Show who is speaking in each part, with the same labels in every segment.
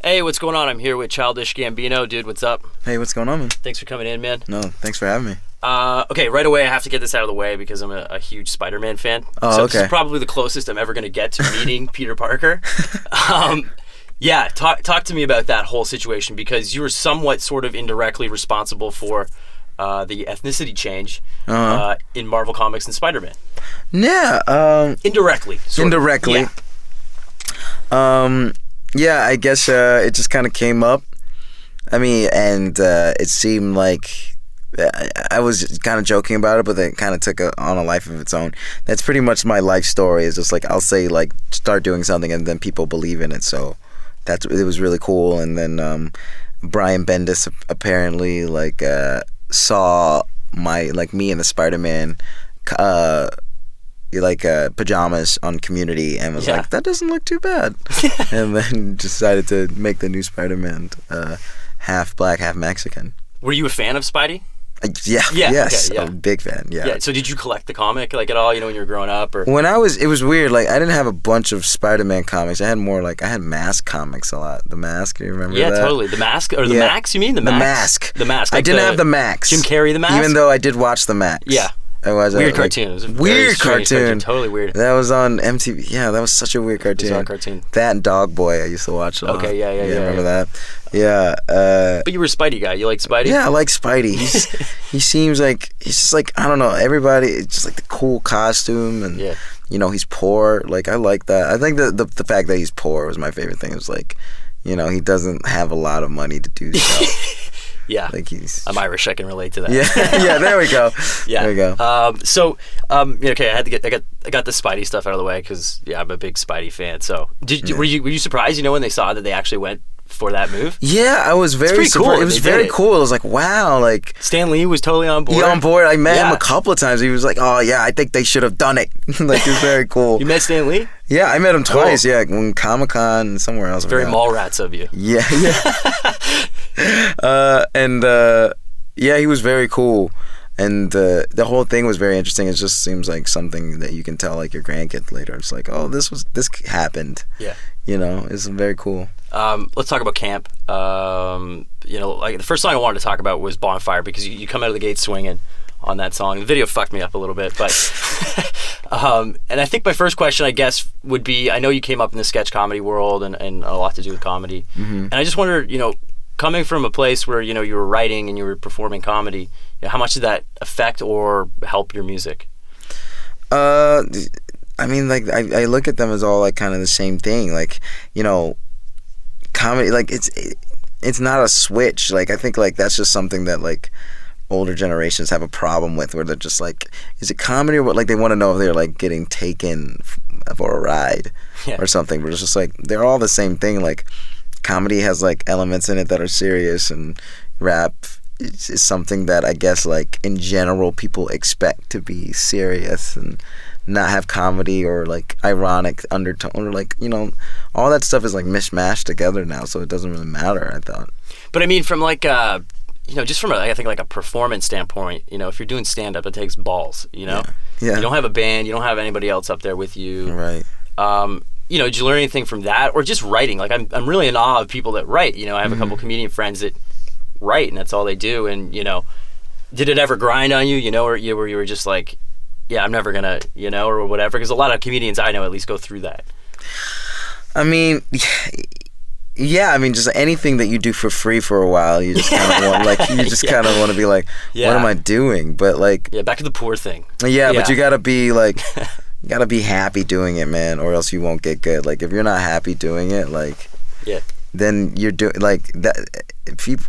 Speaker 1: Hey, what's going on? I'm here with Childish Gambino. Dude, what's up?
Speaker 2: Hey, what's going on, man?
Speaker 1: Thanks for coming in, man.
Speaker 2: No, thanks for having me.
Speaker 1: Okay, right away I have to get this out of the way because I'm a huge Spider-Man fan.
Speaker 2: Oh,
Speaker 1: so
Speaker 2: okay.
Speaker 1: This is probably the closest I'm ever going to get to meeting Peter Parker. Yeah, talk to me about that whole situation because you were somewhat sort of indirectly responsible for the ethnicity change in Marvel Comics and Spider-Man.
Speaker 2: Yeah.
Speaker 1: Indirectly.
Speaker 2: Indirectly.
Speaker 1: Yeah.
Speaker 2: Yeah, I guess it just kind of came up. I mean, and it seemed like I was kind of joking about it, but it kind of took on a life of its own. That's pretty much my life story. Is just like I'll say like start doing something and then people believe in it. So it was really cool. And then Brian Bendis apparently like saw me in the Spider-Man pajamas on Community and was like, that doesn't look too bad. And then decided to make the new Spider-Man half black, half Mexican.
Speaker 1: Were you a fan of Spidey?
Speaker 2: Yes, okay, yeah. I'm a big fan. Yeah.
Speaker 1: So did you collect the comic like at all? You know, when you were growing up, or
Speaker 2: when it was weird. Like I didn't have a bunch of Spider-Man comics. I had more like I had Mask comics a lot. The Mask, do you remember that?
Speaker 1: Yeah, totally. The Mask or the Max? You mean the Max?
Speaker 2: The Mask. Like I didn't have the Max.
Speaker 1: Jim Carrey the Mask.
Speaker 2: Even though I did watch the Max.
Speaker 1: Yeah.
Speaker 2: It was
Speaker 1: weird cartoon. It was a
Speaker 2: weird cartoon.
Speaker 1: Totally weird.
Speaker 2: That was on MTV. Yeah, that was such a weird cartoon.
Speaker 1: Bizarre cartoon.
Speaker 2: That and Dog Boy I used to watch a lot.
Speaker 1: Okay, yeah.
Speaker 2: Remember that? Yeah.
Speaker 1: But you were a Spidey guy. You like Spidey?
Speaker 2: Yeah, I like Spidey. He seems like he's just like I don't know. Everybody, it's just like the cool costume and you know he's poor. Like I like that. I think the fact that he's poor was my favorite thing. It was like you know he doesn't have a lot of money to do stuff.
Speaker 1: Yeah,
Speaker 2: like
Speaker 1: I'm Irish. I can relate to that.
Speaker 2: Yeah. There we go.
Speaker 1: Yeah,
Speaker 2: there we go.
Speaker 1: Okay, I got the Spidey stuff out of the way because I'm a big Spidey fan. So, were you surprised? You know, when they saw that they actually went for that move?
Speaker 2: Yeah, I was very surprised.
Speaker 1: Cool
Speaker 2: it was very cool. It was like, wow, like
Speaker 1: Stan Lee was totally on board.
Speaker 2: He on board. I met him a couple of times. He was like, oh yeah, I think they should have done it. Like it was very cool.
Speaker 1: You met Stan Lee?
Speaker 2: Yeah, I met him twice. Cool. Yeah, when Comic-Con and somewhere else.
Speaker 1: Very Mallrats of you.
Speaker 2: Yeah. Yeah, he was very cool. And the whole thing was very interesting. It just seems like something that you can tell like your grandkids later. It's like, oh, this happened.
Speaker 1: Yeah.
Speaker 2: You know, it's very cool.
Speaker 1: Let's talk about camp. You know, like the first song I wanted to talk about was Bonfire because you come out of the gate swinging on that song. The video fucked me up a little bit, but and I think my first question, I guess, would be, I know you came up in the sketch comedy world and a lot to do with comedy, and I just wondered, you know, coming from a place where you know you were writing and you were performing comedy, you know, how much did that affect or help your music?
Speaker 2: I mean, like I look at them as all like kind of the same thing. Like, you know, comedy, like it's not a switch. Like I think like that's just something that like older generations have a problem with, where they're just like, is it comedy or what? Like they want to know if they're like getting taken for a ride or something. But it's just like they're all the same thing. Like comedy has like elements in it that are serious, and rap is something that I guess like in general people expect to be serious and not have comedy or like ironic undertone, or like, you know, all that stuff is like mishmashed together now, so it doesn't really matter, I thought.
Speaker 1: But I mean, from like you know, just from I think like a performance standpoint, you know, if you're doing stand-up, it takes balls, you know?
Speaker 2: Yeah.
Speaker 1: You don't have a band, you don't have anybody else up there with you.
Speaker 2: Right.
Speaker 1: You know, did you learn anything from that, or just writing? Like I'm really in awe of people that write. You know, I have a couple comedian friends that write, and that's all they do. And you know, did it ever grind on you? You know, or you were just like, yeah, I'm never gonna, you know, or whatever. Because a lot of comedians I know at least go through that.
Speaker 2: I mean, yeah, I mean, just anything that you do for free for a while, you just kind of want, like, you just kind of want to be like, what am I doing? But like,
Speaker 1: back to the poor thing.
Speaker 2: Yeah, but you gotta be like, you gotta be happy doing it, man, or else you won't get good. Like, if you're not happy doing it, like, then you're doing like that.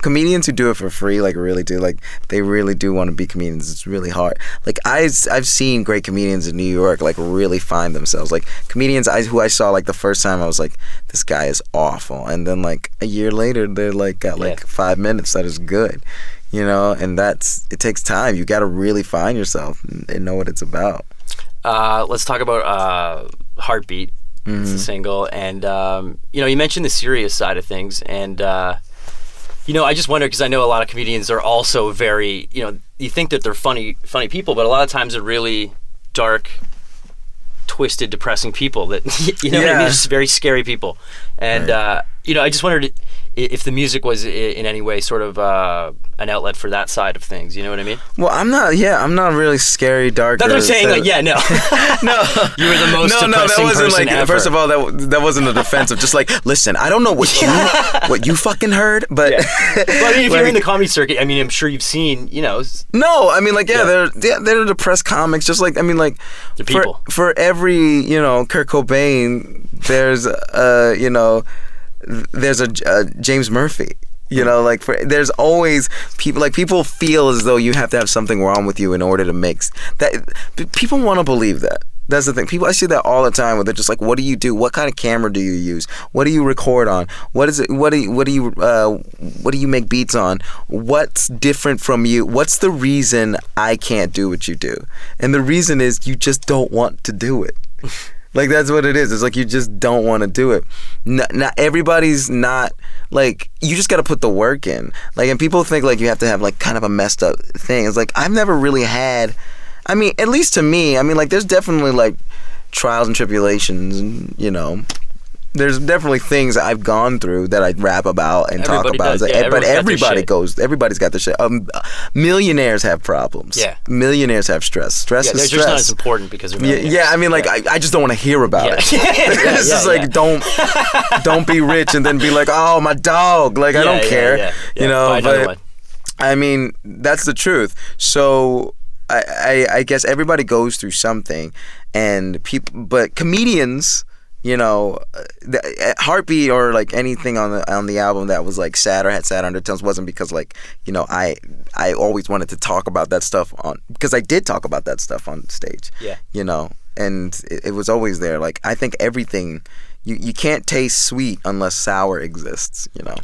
Speaker 2: Comedians who do it for free, like, really do, like, they really do want to be comedians. It's really hard. Like, I've seen great comedians in New York, like, really find themselves. Like, comedians who I saw, like, the first time, I was like, this guy is awful. And then, like, a year later, they're, like, got, like, 5 minutes that is good. You know? And it takes time. You got to really find yourself and know what it's about.
Speaker 1: Let's talk about Heartbeat. It's a single. And, you know, you mentioned the serious side of things. And, you know, I just wonder, because I know a lot of comedians are also very, you know, you think that they're funny people, but a lot of times they're really dark, twisted, depressing people that you know what I mean, just very scary people. And you know, I just wondered if the music was in any way sort of an outlet for that side of things. You know what I mean?
Speaker 2: Well, I'm not really scary, dark.
Speaker 1: That's what I'm saying. Like, yeah, no,
Speaker 2: no,
Speaker 1: you were the most depressing
Speaker 2: that wasn't
Speaker 1: person
Speaker 2: like.
Speaker 1: ever.
Speaker 2: First of all, that wasn't a defense of just like, listen, I don't know what you fucking heard, but
Speaker 1: well, I mean, if you're in the comedy circuit, I mean, I'm sure you've seen, you know.
Speaker 2: No, I mean, like, they're depressed comics. Just like, I mean, like, for every, you know, Kurt Cobain, there's you know, there's a James Murphy. You know, like, there's always people feel as though you have to have something wrong with you in order to make that. People want to believe that. That's the thing. I see that all the time where they're just like, what do you do? What kind of camera do you use? What do you record on? What is it? What do you make beats on? What's different from you? What's the reason I can't do what you do? And the reason is you just don't want to do it. Like, that's what it is. It's like you just don't want to do it. Not everybody's not, like, you just got to put the work in. Like, and people think, like, you have to have, like, kind of a messed up thing. It's like, I've never really had, I mean, at least to me, I mean, like, there's definitely, like, trials and tribulations, and, you know, there's definitely things I've gone through that I rap about and talk about. Like, but everybody's got their shit. Millionaires have problems.
Speaker 1: Yeah.
Speaker 2: Millionaires have stress. Stress is
Speaker 1: they're
Speaker 2: stress.
Speaker 1: just not as important because they're millionaires.
Speaker 2: Yeah, I mean, like, I just don't want to hear about it. It's just like, don't be rich and then be like, oh, my dog. Like, I don't care. You know, but I mean, that's the truth. So I guess everybody goes through something, and but comedians, you know, Heartbeat or like anything on the album that was like sad or had sad undertones wasn't because, like, you know, I always wanted to talk about that stuff because I did talk about that stuff on stage. Yeah. You know, and it was always there. Like, I think everything, you can't taste sweet unless sour exists, you know.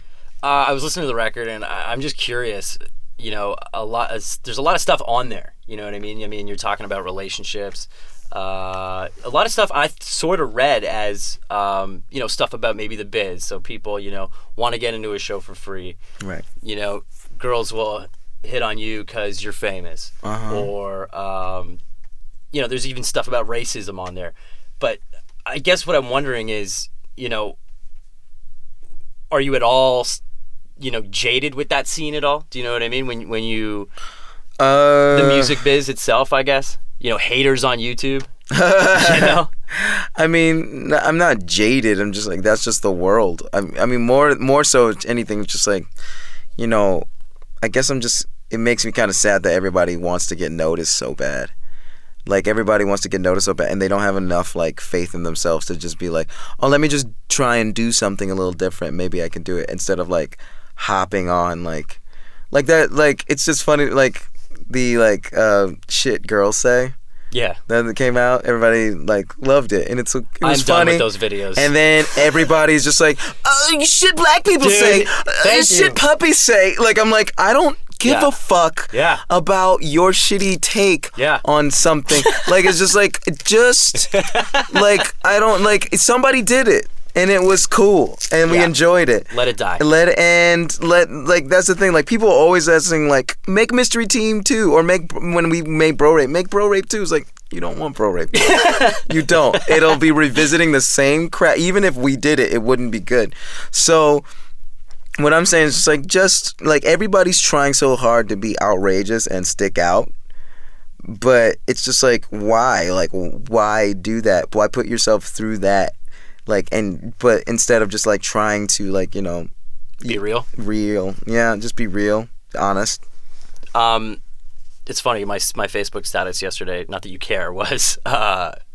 Speaker 1: I was listening to the record, and I'm just curious, you know, there's a lot of stuff on there, you know what I mean? I mean, you're talking about relationships. A lot of stuff I sort of read as, you know, stuff about maybe the biz. So people, you know, want to get into a show for free. Right. You know, girls will hit on you because you're famous. Or, you know, there's even stuff about racism on there. But I guess what I'm wondering is, you know, are you at all, you know, jaded with that scene at all? Do you know what I mean? When you, the music biz itself, I guess. You know, haters on YouTube. You know,
Speaker 2: I mean, I'm not jaded. I'm just like, that's just the world. I mean, more so anything. It's just like, you know, I guess it makes me kind of sad that everybody wants to get noticed so bad. Like, everybody wants to get noticed so bad, and they don't have enough, like, faith in themselves to just be like, oh, let me just try and do something a little different. Maybe I can do it, instead of like hopping on like that. Like, it's just funny, like the shit girls say. Yeah, that came out. Everybody like loved it, and it was
Speaker 1: I'm
Speaker 2: funny.
Speaker 1: Done with those videos.
Speaker 2: And then everybody's just like, "Oh, shit, black people say, shit, puppies say." Like, I'm like, I don't give a fuck about your shitty take on something. Like, it's just like, like, I don't, like, somebody did it. And it was cool, and we enjoyed it.
Speaker 1: Let it die.
Speaker 2: Like, that's the thing. Like, people are always asking, like, make Mystery Team 2, or when we made Bro Rape, make Bro Rape 2. It's like, you don't want Bro Rape. You don't. It'll be revisiting the same crap. Even if we did it, it wouldn't be good. So, what I'm saying is just like, everybody's trying so hard to be outrageous and stick out. But it's just like, why? Like, why do that? Why put yourself through that? Like, but instead of just like trying to, like, you know,
Speaker 1: be real,
Speaker 2: just be real, honest.
Speaker 1: It's funny, my Facebook status yesterday, not that you care, was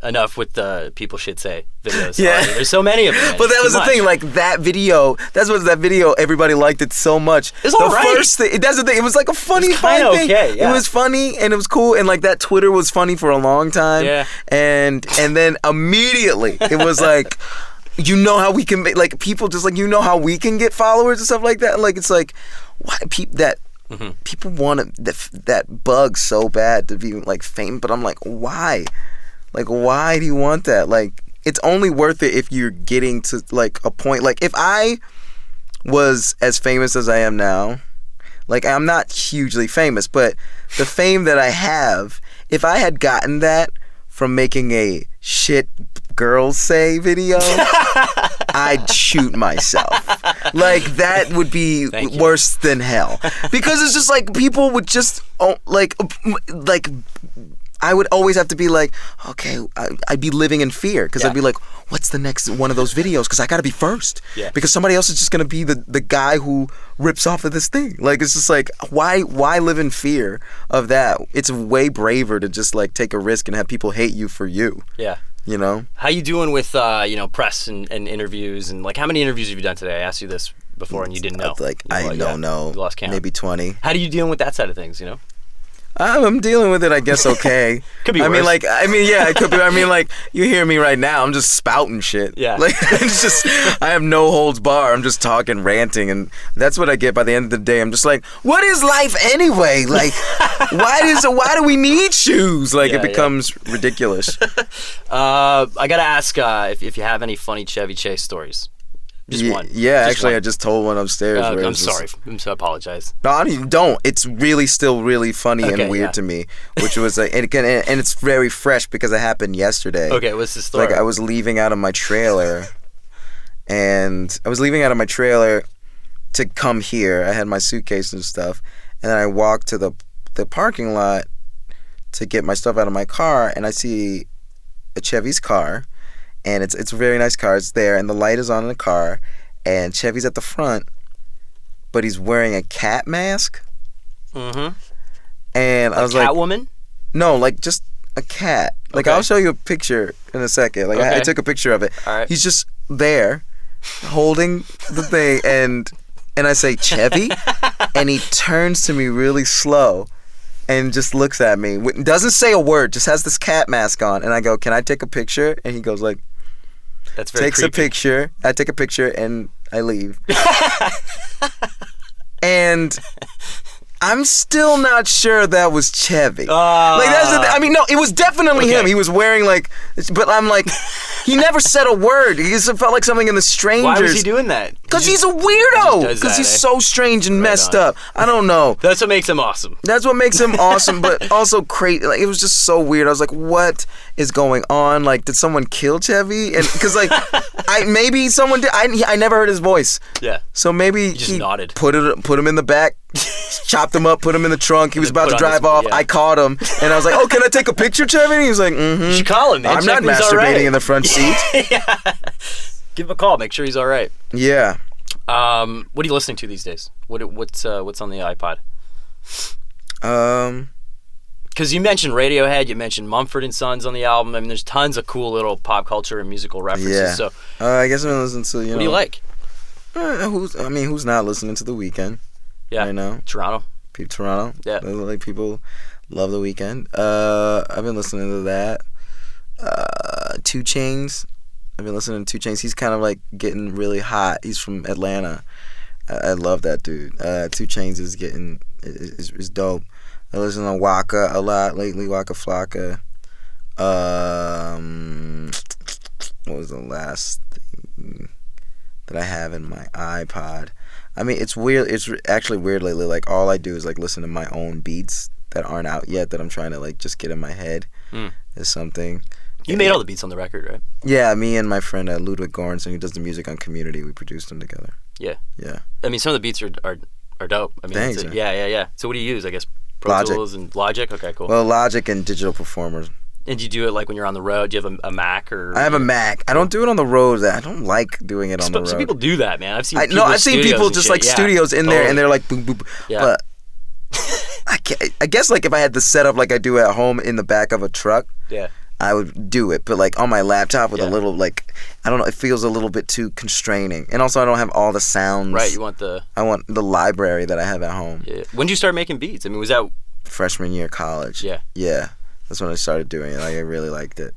Speaker 1: enough with the people shit say videos. Yeah, there's so many of them.
Speaker 2: But that was the thing, like, that video, that video, everybody liked it so much.
Speaker 1: It's all right.
Speaker 2: First thing, that's the thing, it was like a funny thing. Okay, yeah. It was funny, and it was cool, and like, that Twitter was funny for a long time. Yeah. And then immediately, it was like, you know how we can make, like, people just like, you know how we can get followers and stuff like that. Like, it's like, why people want that bug so bad to be like famous, but I'm like, why? Like, why do you want that? Like, it's only worth it if you're getting to like a point. Like, if I was as famous as I am now, like, I'm not hugely famous, but the fame that I have, if I had gotten that from making a shit girls say video, I'd shoot myself. Like, that would be worse than hell. Because it's just like, people would just, like, I would always have to be like, okay, I'd be living in fear. Because I'd be like, what's the next one of those videos? Because I got to be first. Yeah. Because somebody else is just going to be the guy who rips off of this thing. Like, it's just like, why live in fear of that? It's way braver to just, like, take a risk and have people hate you for you. Yeah. You know?
Speaker 1: How you doing with, press and interviews? And, like, how many interviews have you done today? I asked you this before and you didn't know.
Speaker 2: I don't know.
Speaker 1: You lost count.
Speaker 2: Maybe 20.
Speaker 1: How do you deal with that side of things, you know?
Speaker 2: I'm dealing with it, I guess, okay.
Speaker 1: Could be worse.
Speaker 2: Yeah, it could be. I mean, like, you hear me right now. I'm just spouting shit. Yeah. Like, it's just, I have no holds bar. I'm just talking, ranting, and that's what I get by the end of the day. I'm just like, what is life anyway? Like, why do we need shoes? Like, it becomes ridiculous.
Speaker 1: I gotta ask if you have any funny Chevy Chase stories. Just one.
Speaker 2: Yeah,
Speaker 1: just
Speaker 2: actually,
Speaker 1: one.
Speaker 2: I just told one upstairs.
Speaker 1: I'm sorry. I apologize.
Speaker 2: No, I don't. It's still really funny and weird to me, which was like, and it's very fresh because it happened yesterday.
Speaker 1: Okay, what's the story?
Speaker 2: Like, I was leaving out of my trailer, to come here. I had my suitcase and stuff, and then I walked to the parking lot to get my stuff out of my car, and I see a Chevy's car. And it's a very nice car. It's there, and the light is on in the car, and Chevy's at the front, but he's wearing a cat mask. Mm-hmm. And I was like,
Speaker 1: Catwoman?
Speaker 2: No, like just a cat. Like, I'll show you a picture in a second. Like, I took a picture of it. All right. He's just there, holding the thing, and I say, Chevy, and he turns to me really slow. And just looks at me. Doesn't say a word. Just has this cat mask on. And I go, can I take a picture? And he goes like,
Speaker 1: that's very
Speaker 2: takes creepy. A picture. I take a picture and I leave. And I'm still not sure that was Chevy. No, it was definitely him. He was wearing but I'm like, he never said a word. He just felt like something in The Strangers. Why
Speaker 1: was he doing that?
Speaker 2: Because he's a weirdo. Because he's so strange and messed up. I don't know.
Speaker 1: That's what makes him awesome.
Speaker 2: That's what makes him awesome, but also crazy. Like, it was just so weird. I was like, what is going on? Like, did someone kill Chevy? And because maybe someone did. I never heard his voice. Yeah. So maybe
Speaker 1: he nodded.
Speaker 2: Put him in the back, chopped him up, put him in the trunk. He was about to drive off. I caught him, and I was like, "Oh, can I take a picture, Chevy?" And he was like, "Mm-hmm."
Speaker 1: You should call him, man.
Speaker 2: I'm not masturbating in the front seat.
Speaker 1: Yeah. Give him a call. Make sure he's all right.
Speaker 2: Yeah.
Speaker 1: What are you listening to these days? What's on the iPod? Because you mentioned Radiohead, you mentioned Mumford & Sons on the album. I mean, there's tons of cool little pop culture and musical references.
Speaker 2: Yeah.
Speaker 1: So,
Speaker 2: I guess I'm listening to
Speaker 1: What do you like?
Speaker 2: Who's not listening to The Weeknd?
Speaker 1: Yeah.
Speaker 2: Right now.
Speaker 1: Toronto.
Speaker 2: Yeah. Like, people love The Weeknd. I've been listening to that. 2 Chainz. I've been listening to 2 Chainz. He's kind of like getting really hot. He's from Atlanta. I love that dude. 2 Chainz is dope. I listen to Waka a lot lately. Waka Flocka. What was the last thing that I have in my iPod? I mean, it's weird. It's actually weird lately. Like, all I do is like listen to my own beats that aren't out yet that I'm trying to like just get in my head. Is something.
Speaker 1: You made all the beats on the record, right?
Speaker 2: Yeah, me and my friend Ludwig Göransson, who does the music on Community, we produced them together.
Speaker 1: Yeah. I mean, some of the beats are dope. I mean,
Speaker 2: thanks.
Speaker 1: Yeah. So what do you use? I guess Pro Tools and Logic. Okay, cool.
Speaker 2: Well, Logic and Digital Performer.
Speaker 1: And do you do it like when you're on the road? Do you have a Mac or?
Speaker 2: I have a Mac. I don't do it on the road. I don't like doing it on the road.
Speaker 1: Some people do that, man. I've seen
Speaker 2: people just like studios in there, and they're like boom, boom, boom. Yeah. But I guess like if I had the setup like I do at home in the back of a truck, I would do it. But like on my laptop with a little like, I don't know, it feels a little bit too constraining. And also I don't have all the sounds.
Speaker 1: Right, I want
Speaker 2: the library that I have at home.
Speaker 1: Yeah. When did you start making beats? I mean, was that
Speaker 2: freshman year of college? Yeah. Yeah. That's when I started doing it. Like, I really liked it.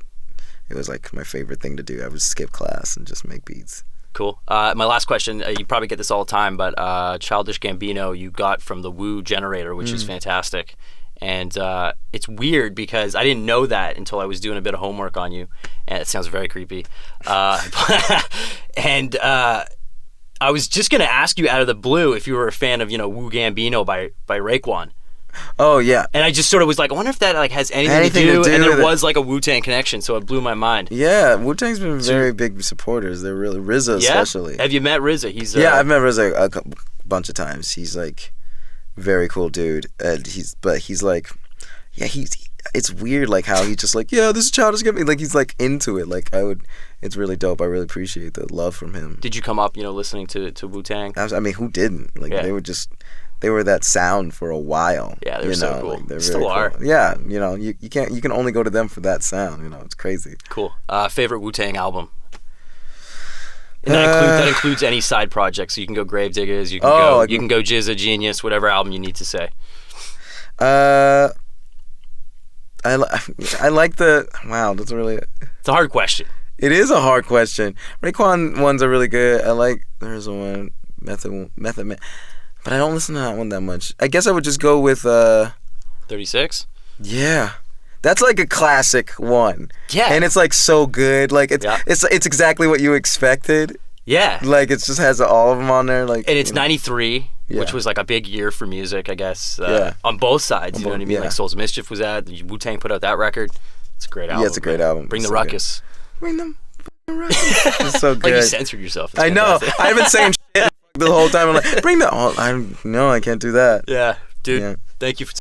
Speaker 2: It was like my favorite thing to do. I would skip class and just make beats.
Speaker 1: Cool. My last question, you probably get this all the time, but Childish Gambino you got from the Wu generator, which is fantastic. And it's weird because I didn't know that until I was doing a bit of homework on you. And it sounds very creepy. And I was just going to ask you out of the blue if you were a fan of, Wu Gambino by Raekwon.
Speaker 2: Oh yeah.
Speaker 1: And I just sort of was like, I wonder if that like has anything to do. And there was like a Wu-Tang connection, so it blew my mind.
Speaker 2: Yeah, Wu-Tang's been very big supporters. They're really RZA especially.
Speaker 1: Have you met RZA? He's
Speaker 2: I've met RZA a bunch of times. He's like very cool dude. He's like, yeah, it's weird like how he just like, yeah, this is Childish Gambino. Like he's like into it. Like it's really dope. I really appreciate the love from him.
Speaker 1: Did you come up, listening to Wu-Tang?
Speaker 2: I mean, who didn't? Like they were that sound for a while.
Speaker 1: Yeah, they were so cool.
Speaker 2: Like, they're
Speaker 1: still are.
Speaker 2: Cool. Yeah, you can only go to them for that sound. It's crazy.
Speaker 1: Cool. Favorite Wu-Tang album? And that includes any side projects. So you can go Gravediggers. You can go Jizza, Genius, whatever album you need to say.
Speaker 2: I like the that's really.
Speaker 1: It's a hard question.
Speaker 2: It is a hard question. Raekwon ones are really good. I like there's one Method Man. But I don't listen to that one that much. I guess I would just go with
Speaker 1: 36?
Speaker 2: Yeah. That's like a classic one.
Speaker 1: Yeah.
Speaker 2: And it's like so good. Like it's exactly what you expected.
Speaker 1: Yeah.
Speaker 2: Like it just has all of them on there. Like,
Speaker 1: and it's 93, which was like a big year for music, I guess. On both sides, you know what I mean? Like Souls of Mischief was out. Wu-Tang put out that record. It's a great album.
Speaker 2: Yeah, it's a great album.
Speaker 1: Bring the Ruckus.
Speaker 2: Bring them ruckus. It's so good.
Speaker 1: Like you censored yourself.
Speaker 2: I know. I've been saying shit the whole time. I'm like, bring the. I can't do that.
Speaker 1: Yeah, dude. Yeah. Thank you for.